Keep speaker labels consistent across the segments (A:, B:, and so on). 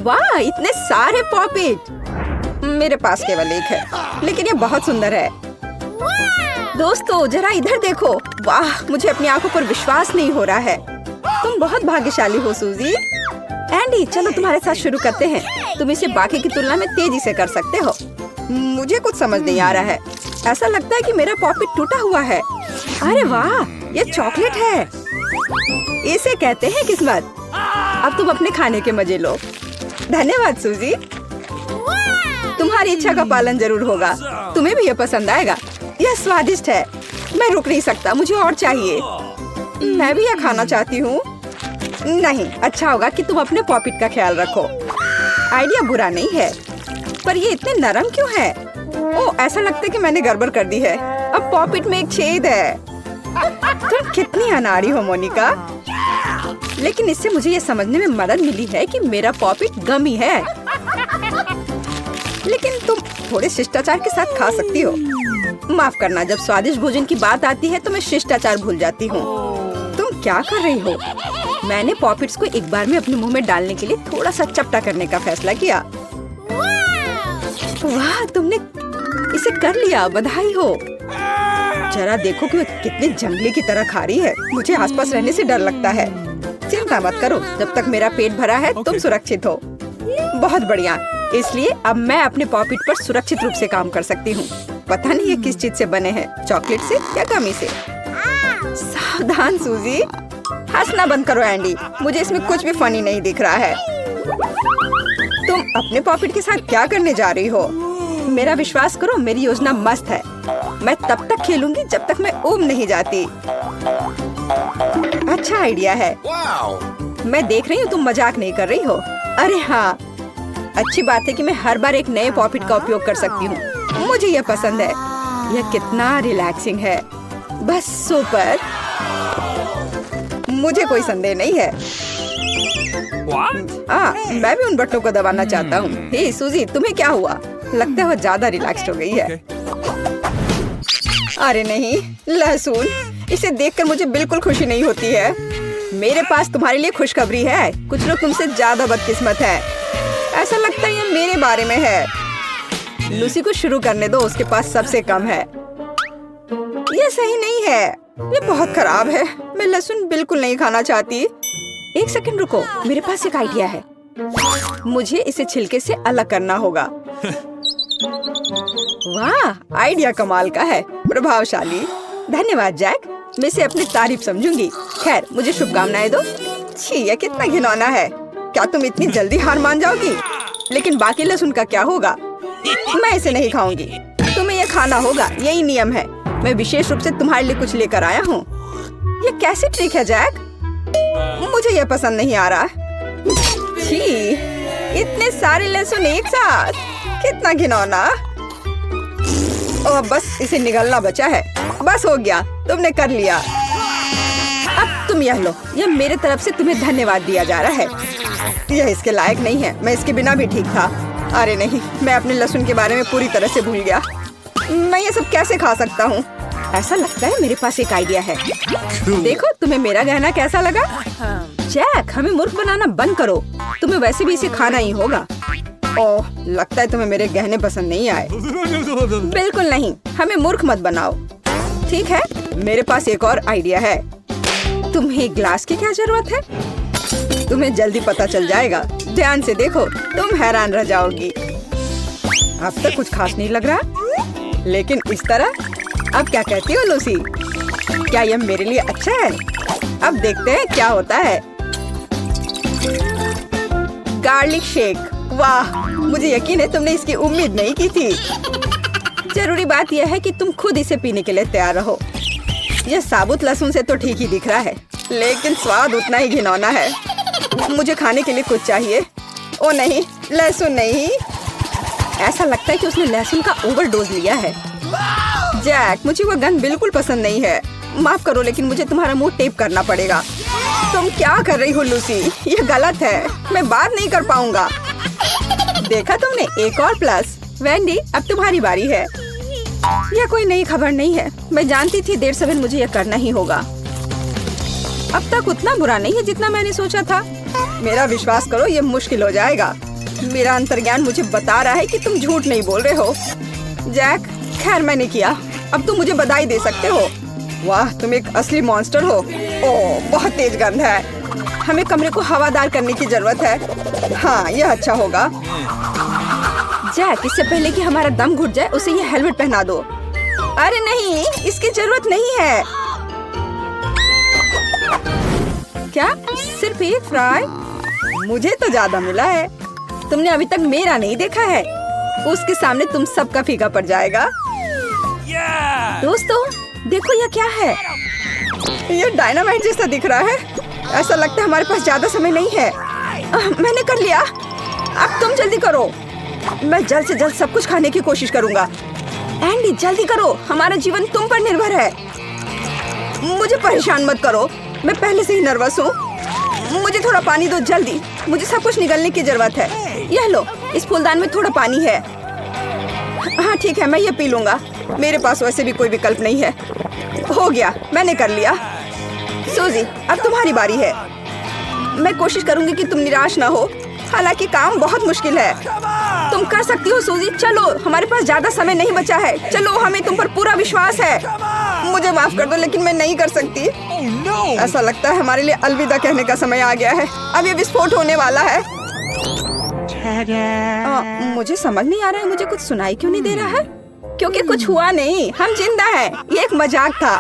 A: वाह, इतने सारे पॉपिट। मेरे पास केवल एक है, लेकिन ये बहुत सुंदर है। दोस्तों जरा इधर देखो। वाह, मुझे अपनी आंखों पर विश्वास नहीं हो रहा है। तुम बहुत भाग्यशाली हो सूजी। एंडी, चलो तुम्हारे साथ शुरू करते हैं। तुम इसे बाकी की तुलना में तेजी से कर सकते हो। मुझे कुछ समझ नहीं आ रहा है। ऐसा लगता है कि मेरा पॉपिट टूटा हुआ है। अरे वाह, ये चॉकलेट है। इसे कहते हैं किस्मत। अब तुम अपने खाने के मजे लो। धन्यवाद सूजी। तुम्हारी इच्छा का पालन जरूर होगा। तुम्हें भी ये पसंद आएगा। यह स्वादिष्ट है। मैं रुक नहीं सकता, मुझे और चाहिए। मैं भी यह खाना चाहती हूँ। नहीं, अच्छा होगा कि तुम अपने पॉपिट का ख्याल रखो। आइडिया बुरा नहीं है, पर ये इतने नरम क्यों है? ओह, ऐसा लगता है कि मैंने गड़बड़ कर दी है। अब पॉपिट में एक छेद है। तुम कितनी अनाड़ी हो मोनिका। लेकिन इससे मुझे ये समझने में मदद मिली है कि मेरा पॉपिट गमी है। लेकिन तुम थोड़े शिष्टाचार के साथ खा सकती हो। माफ करना, जब स्वादिष्ट भोजन की बात आती है तो मैं शिष्टाचार भूल जाती हूँ। तुम क्या कर रही हो? मैंने पॉपिट्स को एक बार में अपने मुंह में डालने के लिए थोड़ा सा चपटा करने का फैसला किया। वाह, तुमने इसे कर लिया, बधाई हो। जरा देखो कि वो कितने जंगली की तरह खा रही है। मुझे आसपास रहने से डर लगता है। चिंता मत करो, जब तक मेरा पेट भरा है तुम सुरक्षित हो। बहुत बढ़िया, इसलिए अब मैं अपने पॉपिट पर सुरक्षित रूप से काम कर सकती हूँ। पता नहीं ये किस चीज से बने हैं, चॉकलेट से या गमी से। सावधान सूजी। हंसना बंद करो एंडी, मुझे इसमें कुछ भी फनी नहीं दिख रहा है। तुम अपने पॉपिट के साथ क्या करने जा रही हो? मेरा विश्वास करो, मेरी योजना मस्त है। मैं तब तक खेलूंगी जब तक मैं ऊब नहीं जाती। अच्छा आइडिया है। मैं देख रही हूँ तुम मजाक नहीं कर रही हो। अरे हाँ, अच्छी बात है कि मैं हर बार एक नए पॉपिट का उपयोग कर सकती हूँ। मुझे यह पसंद है। यह कितना रिलैक्सिंग है। बस सुपर। मुझे कोई संदेह नहीं है। मैं भी उन बट्टों को दबाना चाहता हूँ। हे सूजी, तुम्हें क्या हुआ? लगता है वो ज्यादा रिलैक्स्ड हो गई है। अरे नहीं, लहसुन। इसे देखकर मुझे बिल्कुल खुशी नहीं होती है। मेरे पास तुम्हारे लिए खुशखबरी है। कुछ लोग तुमसे ज्यादा बदकिस्मत है। ऐसा लगता है ये मेरे बारे में है। लूसी को शुरू करने दो, उसके पास सबसे कम है। ये सही नहीं है, ये बहुत खराब है। मैं लहसुन बिल्कुल नहीं खाना चाहती। एक सेकंड रुको, मेरे पास एक आइडिया है। मुझे इसे छिलके से अलग करना होगा। वाह, आइडिया कमाल का है, प्रभावशाली। धन्यवाद जैक, मैं इसे अपनी तारीफ समझूंगी। खैर, मुझे शुभकामनाएं दो। छी, ये कितना घिनौना है। क्या तुम इतनी जल्दी हार मान जाओगी? लेकिन बाकी लहसुन का क्या होगा? मैं इसे नहीं खाऊंगी। तुम्हें यह खाना होगा, यही नियम है। मैं विशेष रूप से तुम्हारे लिए कुछ लेकर आया हूँ। ये कैसी ट्रिक है जैक? मुझे यह पसंद नहीं आ रहा। छी, इतने सारे लहसुन एक साथ, कितना घिनौना। और बस इसे निगलना बचा है। बस हो गया, तुमने कर लिया। अब तुम यह लो, यह मेरे तरफ से तुम्हें धन्यवाद दिया जा रहा है। यह इसके लायक नहीं है, मैं इसके बिना भी ठीक था। अरे नहीं, मैं अपने लहसुन के बारे में पूरी तरह से भूल गया। मैं ये सब कैसे खा सकता हूँ? ऐसा लगता है मेरे पास एक आइडिया है। देखो, तुम्हें मेरा गहना कैसा लगा? जैक, हमें मूर्ख बनाना बंद करो। तुम्हें वैसे भी इसे खाना ही होगा। ओह, लगता है तुम्हें मेरे गहने पसंद नहीं आए। बिल्कुल नहीं, हमें मूर्ख मत बनाओ। ठीक है, मेरे पास एक और आइडिया है। तुम्हें ग्लास की क्या जरूरत है? तुम्हें जल्दी पता चल जाएगा। ध्यान से देखो, तुम हैरान रह जाओगी। अब तक कुछ खास नहीं लग रहा, लेकिन इस तरह। अब क्या कहती हो लूसी? क्या यह मेरे लिए अच्छा है? अब देखते हैं क्या होता है। Garlic shake. वाह, मुझे यकीन है तुमने इसकी उम्मीद नहीं की थी। जरूरी बात यह है कि तुम खुद इसे पीने के लिए तैयार रहो। यह साबुत लहसुन से तो ठीक ही दिख रहा है, लेकिन स्वाद उतना ही घिनौना है। मुझे खाने के लिए कुछ चाहिए। ओ नहीं, लहसुन नहीं। ऐसा लगता है कि उसने लहसुन का ओवरडोज लिया है। जैक, मुझे वो गंध बिल्कुल पसंद नहीं है। माफ करो, लेकिन मुझे तुम्हारा मुंह टेप करना पड़ेगा। तुम क्या कर रही हो लूसी? ये गलत है, मैं बात नहीं कर पाऊंगा। देखा तुमने, एक और प्लस। वेंडी, अब तुम्हारी बारी है। यह कोई नई खबर नहीं है। मैं जानती थी देर सवेर मुझे यह करना ही होगा। अब तक उतना बुरा नहीं है जितना मैंने सोचा था। मेरा विश्वास करो, ये मुश्किल हो जाएगा। मेरा अंतर्ज्ञान मुझे बता रहा है कि तुम झूठ नहीं बोल रहे हो। जैक, खैर मैंने किया, अब तुम मुझे बधाई दे सकते हो। वाह, तुम एक असली मॉन्स्टर हो। ओह, बहुत तेज गंध है। हमें कमरे को हवादार करने की जरूरत है। हाँ, यह अच्छा होगा। जैक, इससे पहले कि हमारा दम घुट जाए उसे ये हेलमेट पहना दो। अरे नहीं, इसकी जरूरत नहीं है। क्या सिर्फ एक फ्राई? मुझे तो ज्यादा मिला है। तुमने अभी तक मेरा नहीं देखा है। उसके सामने तुम सबका फीका पड़ जाएगा। दोस्तों देखो, यह क्या है? यह डायनामाइट जैसा दिख रहा है। ऐसा लगता है हमारे पास ज्यादा समय नहीं है। मैंने कर लिया, अब तुम जल्दी करो। मैं जल्द से जल्द सब कुछ खाने की कोशिश करूंगा। एंडी, जल्दी करो, हमारा जीवन तुम पर निर्भर है। मुझे परेशान मत करो, मैं पहले से ही नर्वस हूँ। मुझे थोड़ा पानी दो जल्दी, मुझे सब कुछ निगलने की जरूरत है। यह लो, इस फूलदान में थोड़ा पानी है। हाँ ठीक है, मैं ये पी लूंगा। मेरे पास वैसे भी कोई विकल्प नहीं है। हो गया, मैंने कर लिया। सूजी, अब तुम्हारी बारी है। मैं कोशिश करूंगी कि तुम निराश ना हो, हालांकि काम बहुत मुश्किल है। तुम कर सकती हो सूजी, चलो, हमारे पास ज्यादा समय नहीं बचा है। चलो, हमें तुम पर पूरा विश्वास है। मुझे माफ कर दो, लेकिन मैं नहीं कर सकती। ऐसा लगता है हमारे लिए अलविदा कहने का समय आ गया है। अब ये विस्फोट होने वाला है। मुझे समझ नहीं आ रहा है, मुझे कुछ सुनाई क्यों नहीं दे रहा है? क्योंकि कुछ हुआ नहीं, हम जिंदा हैं। ये एक मजाक था।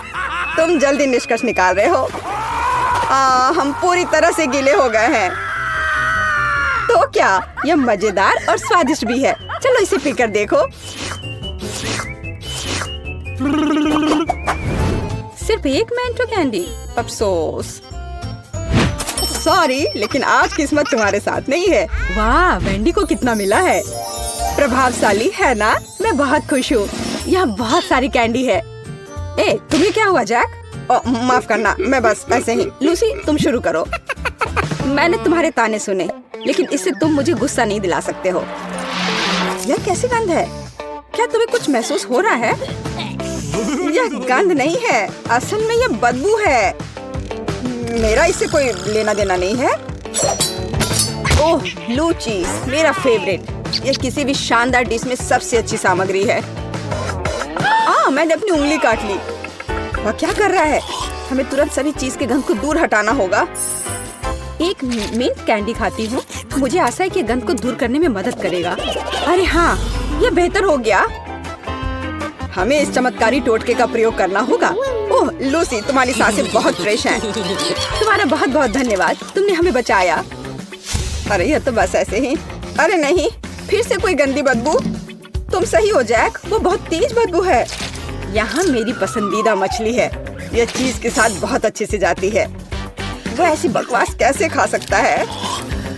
A: तुम जल्दी निष्कर्ष निकाल रहे हो। हम पूरी तरह से गीले हो गए हैं। तो क्या, यह मजेदार और स्वादिष्ट भी है। चलो इसे पीकर देखो। सिर्फ एक मेंटो कैंडी, अफसोस। सॉरी, लेकिन आज किस्मत तुम्हारे साथ नहीं है। वाह, वेंडी को कितना मिला है। प्रभावशाली है ना? मैं बहुत खुश हूँ। यहाँ बहुत सारी कैंडी है। ए, तुम्हें क्या हुआ जैक? माफ करना, मैं बस ऐसे ही। लूसी, तुम शुरू करो। मैंने तुम्हारे ताने सुने, लेकिन इससे तुम मुझे गुस्सा नहीं दिला सकते हो। यह कैसी गंध है? क्या तुम्हें कुछ महसूस हो रहा है? यह गंध नहीं है, असल में यह बदबू है। मेरा इससे कोई लेना देना नहीं है। ओह, ब्लू चीज, मेरा फेवरेट। यह किसी भी शानदार डिश में सबसे अच्छी सामग्री है। मैंने अपनी उंगली काट ली। वह क्या कर रहा है? हमें तुरंत सभी चीज के गंध को दूर हटाना होगा। एक मिंट कैंडी खाती हूँ, मुझे आशा है कि गंध को दूर करने में मदद करेगा। अरे हाँ, यह बेहतर हो गया। हमें इस चमत्कारी टोटके का प्रयोग करना होगा। ओह लूसी, तुम्हारी सांसें बहुत फ्रेश हैं। तुम्हारा बहुत बहुत धन्यवाद, तुमने हमें बचाया। अरे यह तो बस ऐसे ही। अरे नहीं, फिर से कोई गंदी बदबू। तुम सही हो जैक, वो बहुत तेज बदबू है। यहाँ मेरी पसंदीदा मछली है। यह चीज के साथ बहुत अच्छे से जाती है। वो ऐसी बकवास कैसे खा सकता है?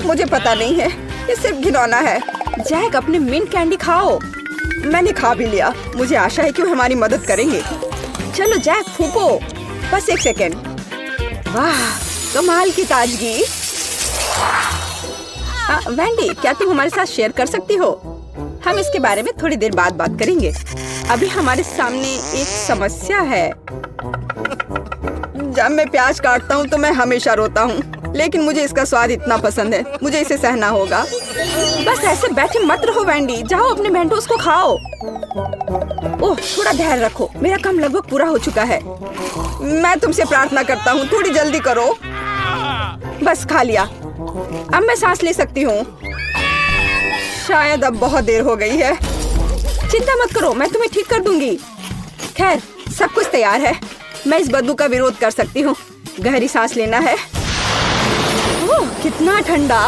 A: मुझे पता नहीं है, ये सिर्फ घिनौना है। जैक, अपने मिंट कैंडी खाओ। मैंने खा भी लिया। मुझे आशा है कि वो हमारी मदद करेंगे। चलो जैक, फूको। बस एक सेकेंड। वाह, कमाल की ताजगी। वेंडी, क्या तुम हमारे साथ शेयर कर सकती हो? हम इसके बारे में थोड़ी देर बाद बात करेंगे। अभी हमारे सामने एक समस्या है। जब मैं प्याज काटता हूँ तो मैं हमेशा रोता हूँ, लेकिन मुझे इसका स्वाद इतना पसंद है, मुझे इसे सहना होगा। बस ऐसे बैठे मत रहो वेंडी, जाओ अपने मेंटोस को खाओ। ओह, थोड़ा धैर्य रखो, मेरा काम लगभग पूरा हो चुका है। मैं तुमसे प्रार्थना करता हूँ, थोड़ी जल्दी करो। बस खा लिया, अब मैं सांस ले सकती हूँ। शायद अब बहुत देर हो गई है। चिंता मत करो, मैं तुम्हें ठीक कर दूंगी। खैर, सब कुछ तैयार है। मैं इस बदबू का विरोध कर सकती हूँ। गहरी सांस लेना है। ओह, कितना ठंडा।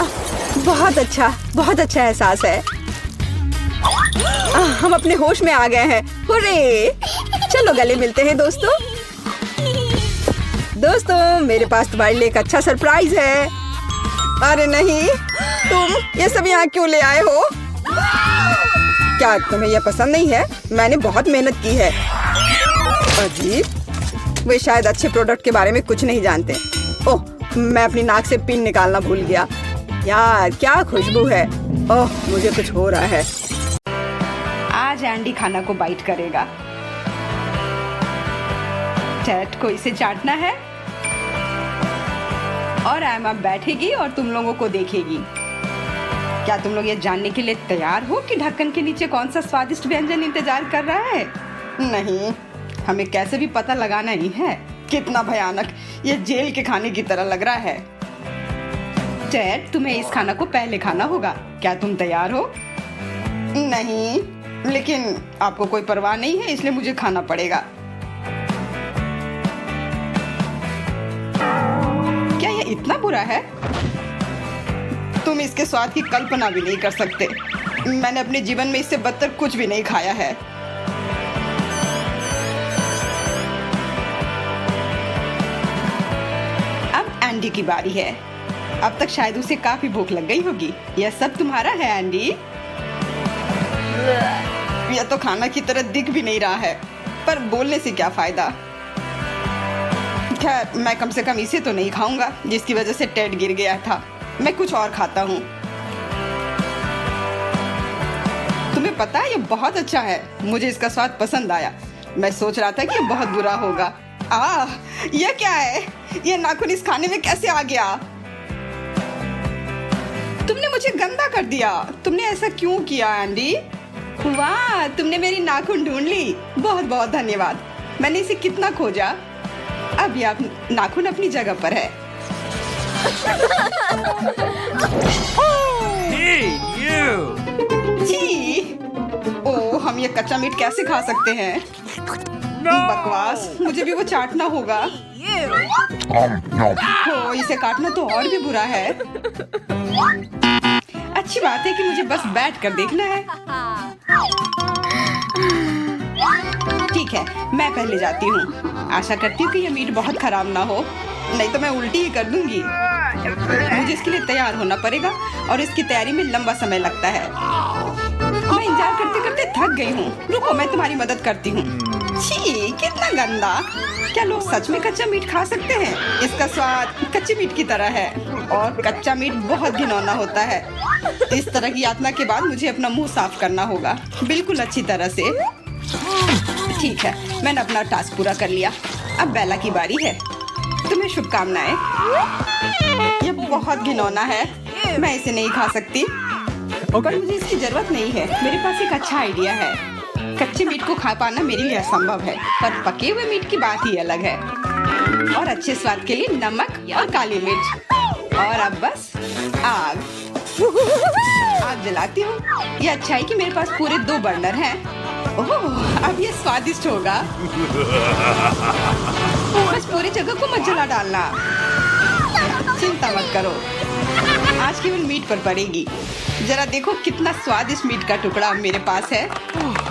A: बहुत अच्छा एहसास है। हम अपने होश में आ गए हैं। हुर्रे! चलो गले मिलते हैं दोस्तों। मेरे पास तुम्हारे लिए एक अच्छा सरप्राइज है। अरे नहीं, तुम ये सब यहाँ क्यों ले आए हो? क्या तुम्हें यह पसंद नहीं है? मैंने बहुत मेहनत की है। अजीब, वे शायद अच्छे प्रोडक्ट के बारे में कुछ नहीं जानते। ओह, मैं अपनी नाक से पिन निकालना भूल गया। यार, क्या खुशबू है। ओह, मुझे कुछ हो रहा है। आज एंडी खाना को बाइट करेगा। चैट को इसे चाटना है और एमा बैठेगी और तुम लोगों को देखेगी। क्या तुम लोग ये जानने के लिए तैयार हो कि ढक्कन के नीचे कौन सा स्वादिष्ट व्यंजन इंतजार कर रहा है? नहीं, हमें कैसे भी पता लगाना ही है। कितना भयानक, ये जेल के खाने की तरह लग रहा है। टेड, तुम्हें इस खाना को पहले खाना होगा। क्या तुम तैयार हो? नहीं, लेकिन आपको कोई परवाह नहीं है, इसलिए मुझे खाना पड़ेगा। क्या ये इतना बुरा है? तुम इसके स्वाद की कल्पना भी नहीं कर सकते। मैंने अपने जीवन में इससे बदतर कुछ भी नहीं खाया है। अब एंडी की बारी है। अब तक शायद उसे काफी भूख लग गई होगी। यह सब तुम्हारा है एंडी। यह तो खाना की तरह दिख भी नहीं रहा है, पर बोलने से क्या फायदा। खैर, मैं कम से कम इसे तो नहीं खाऊंगा जिसकी वजह से टेड गिर गया था। मैं कुछ और खाता हूँ। तुम्हें पता है, ये बहुत अच्छा है। मुझे इसका स्वाद पसंद आया। मैं सोच रहा था कि ये बहुत बुरा होगा। यह क्या है? ये नाखून इस खाने में कैसे आ गया? तुमने मुझे गंदा कर दिया। तुमने ऐसा क्यों किया एंडी? वाह, तुमने मेरी नाखून ढूंढ ली। बहुत बहुत धन्यवाद। मैंने इसे कितना खोजा। अब यह नाखून अपनी जगह पर है।
B: Hey, you!
A: छी! ओह, हम ये कच्चा मीट कैसे खा सकते हैं? बकवास, मुझे भी वो चाटना होगा। ओ, इसे काटना तो और भी बुरा है। अच्छी बात है कि मुझे बस बैठ कर देखना है। ठीक है, मैं पहले जाती हूँ। आशा करती हूँ कि यह मीट बहुत खराब ना हो, नहीं तो मैं उल्टी ही कर दूंगी। मुझे इसके लिए तैयार होना पड़ेगा और इसकी तैयारी में लंबा समय लगता है। मैं इंतजार करते करते थक गई हूँ। रुको, मैं तुम्हारी मदद करती हूँ। छी, कितना गंदा। क्या लोग सच में कच्चा मीट खा सकते हैं? इसका स्वाद कच्चे मीट की तरह है और कच्चा मीट बहुत घिनौना होता है। इस तरह की यातना के बाद मुझे अपना मुंह साफ करना होगा, बिल्कुल अच्छी तरह से। ठीक है, मैंने अपना टास्क पूरा कर लिया। अब बेला की बारी है। तुम्हें शुभकामनाएं। ये बहुत घिनौना है, मैं इसे नहीं खा सकती। पर मुझे इसकी जरूरत नहीं है। मेरे पास एक अच्छा आइडिया है। कच्चे मीट को खा पाना मेरे लिए असंभव है, पर पके हुए मीट की बात ही अलग है। और अच्छे स्वाद के लिए नमक और काली मिर्च। और अब बस आग जलाती हूँ। ये अच्छा है कि मेरे पास पूरे 2 बर्नर हैं। ओह, अब ये स्वादिष्ट होगा। बस पूरी जगह को मत जला डालना। चिंता मत करो, आज केवल मीट पर पड़ेगी। जरा देखो कितना स्वादिष्ट मीट का टुकड़ा मेरे पास है।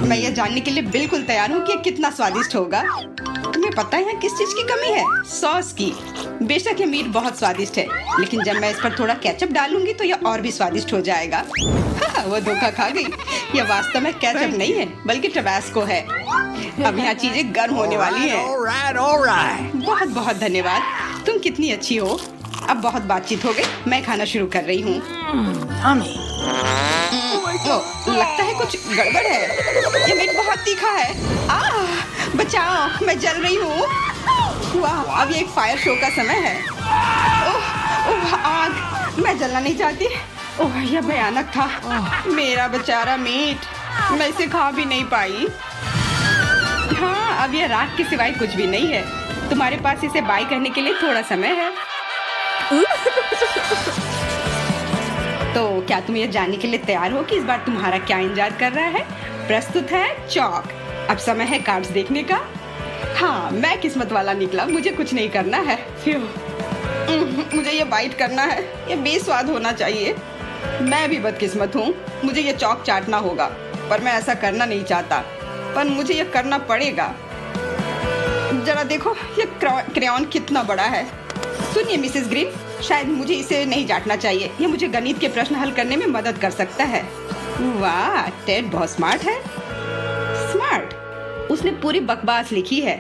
A: मैं ये जानने के लिए बिल्कुल तैयार हूँ कि कितना स्वादिष्ट होगा। तुम्हें पता है किस चीज की कमी है? सॉस की। बेशक ये मीट बहुत स्वादिष्ट है, लेकिन जब मैं इस पर थोड़ा केचप डालूंगी तो यह और भी स्वादिष्ट हो जाएगा। वो धोखा खा गई। यह वास्तव में केचप नहीं है, बल्कि टबास्को है। अब यहाँ चीजें गर्म होने वाली हैं।
B: All right.
A: बहुत बहुत धन्यवाद। तुम कितनी अच्छी हो। अब बहुत बातचीत हो गई, मैं खाना शुरू कर रही हूँ। लगता है कुछ गड़बड़ है। ये मीट बहुत तीखा है। बचाओ, मैं जल रही हूँ। वाह, अब ये एक फायर शो का समय है। ओह, आग। मैं जलना नहीं चाहती। ओह, यह भयानक था। मेरा बेचारा मीट, मैं इसे खा भी नहीं पाई। हाँ, अब यह राख के सिवाय कुछ भी नहीं है। तुम्हारे पास इसे बाय करने के लिए थोड़ा समय है। तो क्या तुम ये जानने के लिए तैयार हो कि इस बार तुम्हारा क्या इंतजार कर रहा है? प्रस्तुत है चौक। अब समय है कार्ड्स देखने का। हाँ, मैं किस्मत वाला निकला, मुझे कुछ नहीं करना है। मुझे ये बाइट करना है। ये बेस्वाद होना चाहिए। मैं भी बदकिस्मत हूँ। मुझे ये चौक चाटना होगा, पर मैं ऐसा करना नहीं चाहता, पर मुझे ये करना पड़ेगा। जरा देखो ये क्रेयॉन कितना बड़ा है। सुनिए मिसेस ग्रीन, शायद मुझे इसे नहीं चाटना चाहिए। ये मुझे गणित के प्रश्न हल करने में मदद कर सकता है। वाह, टेड बहुत स्मार्ट है। स्मार्ट? उसने पूरी बकवास लिखी है।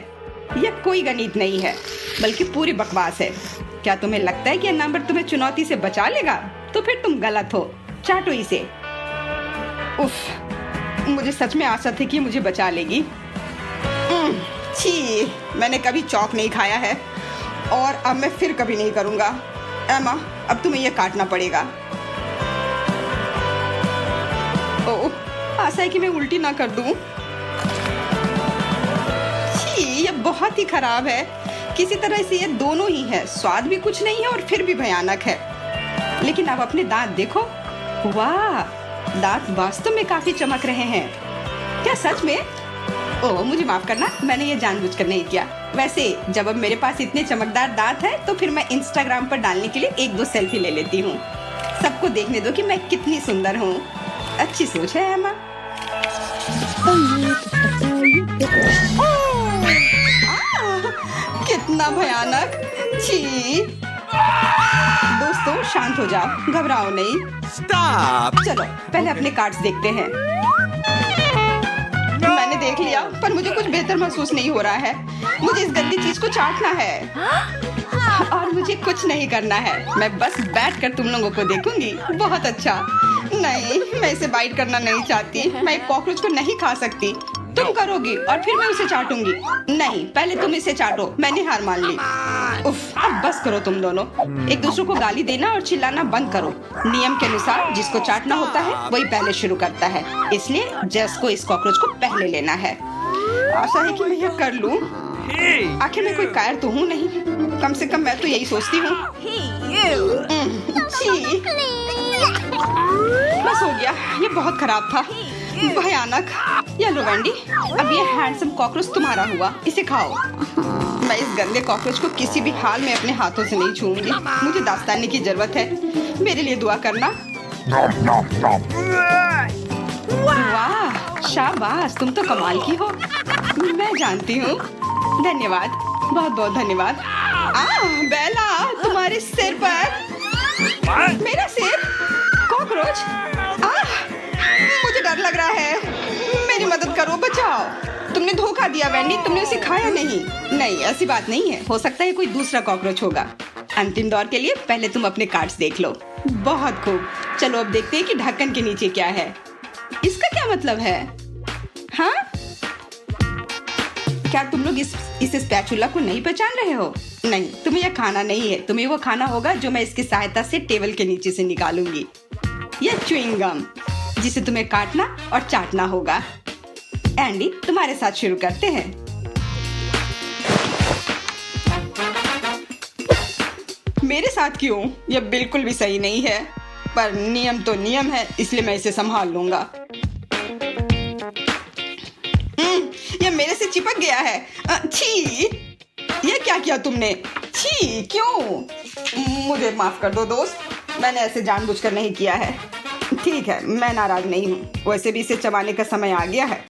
A: यह कोई गणित नहीं है, बल्कि पूरी बकवास है। क्या तुम्हें लगता है कि यह नंबर तुम्हें चुनौती से बचा लेगा? तो फिर तुम गलत हो। चाटो इसे। उफ, मुझे सच में आशा थी कि मुझे बचा लेगी। छी, मैंने कभी चौक नहीं खाया है और अब मैं फिर कभी नहीं करूँगा। एमा, अब तुम्हें यह काटना पड़ेगा। आशा है कि मैं उल्टी ना कर दूं। छी, ये बहुत ही खराब है। किसी तरह से ये दोनों ही है, स्वाद भी कुछ नहीं है और फिर भी भयानक है। लेकिन अब अपने दांत देखो, वाह, दांत वास्तव में काफी चमक रहे हैं। क्या सच में? ओह, मुझे माफ करना, मैंने ये जानबूझकर नहीं किया। वैसे जब अब मेरे पास इतने चमकदार दांत हैं, तो फिर मैं इंस्टाग्राम पर डालने के लिए 1-2 सेल्फी ले लेती हूँ। सबको देखने दो कि मैं कितनी सुंदर हूँ। अच्छी सोच है एमा। कितना भयानक, छी। दोस्तों शांत हो जाओ, घबराओ नहीं।
B: Stop!
A: चलो पहले अपने कार्ड्स देखते हैं। मैंने देख लिया, पर मुझे कुछ बेहतर महसूस नहीं हो रहा है। मुझे इस गंदी चीज को चाटना है और मुझे कुछ नहीं करना है। मैं बस बैठकर तुम लोगों को देखूंगी। बहुत अच्छा। नहीं, मैं इसे बाइट करना नहीं चाहती। मैं एक कॉकरोच को नहीं खा सकती। तुम करोगी और फिर मैं उसे चाटूंगी। नहीं, पहले तुम इसे चाटो। मैंने हार मान ली। उफ, अब बस करो तुम दोनों। एक दूसरे को गाली देना और चिल्लाना बंद करो। नियम के अनुसार जिसको चाटना होता है वही पहले शुरू करता है, इसलिए जस को इस कॉकरोच को पहले लेना है। आशा है कि मैं यह कर लूं।
B: Hey!
A: आखिर मैं कोई कायर तो हूँ नहीं। कम से कम मैं तो यही सोचती हूँ। छी, बस हो गया। ये बहुत खराब था, भयानक। या लो वेंडी, अब ये हैंडसम कॉकरोच तुम्हारा हुआ। इसे खाओ। मैं इस गंदे कॉकरोच को किसी भी हाल में अपने हाथों से नहीं छूऊंगी। मुझे दास्ताने की जरूरत है। मेरे लिए दुआ करना। वाह, शाबाश, तुम तो कमाल की हो। मैं जानती हूँ। धन्यवाद, बहुत बहुत धन्यवाद। बेला, तुम्हारे सिर पर।
B: What?
A: मेरा सिर? कॉकरोच? मुझे डर लग रहा है। मेरी मदद करो, बचाओ। तुमने धोखा दिया वेंडी, तुमने उसे खाया नहीं। नहीं, ऐसी बात नहीं है। हो सकता है कोई दूसरा कॉकरोच होगा। अंतिम दौर के लिए पहले तुम अपने कार्ड्स देख लो। बहुत खूब। चलो अब देखते हैं कि ढक्कन के नीचे क्या है। इसका क्या मतलब है? हाँ, क्या तुम लोग इस स्पैचुला को नहीं पहचान रहे हो? नहीं, तुम्हें यह खाना नहीं है। तुम्हें वो खाना होगा जो मैं इसकी सहायता से टेबल के नीचे से निकालूंगी। यह च्युइंग गम, जिसे तुम्हें काटना और चाटना होगा। एंडी, तुम्हारे साथ शुरू करते हैं। मेरे साथ क्यों? यह बिल्कुल भी सही नहीं है, पर नियम तो नियम है, इसलिए मैं इसे संभाल लूंगा। यह मेरे से चिपक गया है। छी, यह क्या किया तुमने? छी, क्यों? मुझे माफ कर दो दोस्त, मैंने ऐसे जानबूझकर नहीं किया है। ठीक है, मैं नाराज नहीं हूँ। वैसे भी इसे चबाने का समय आ गया है।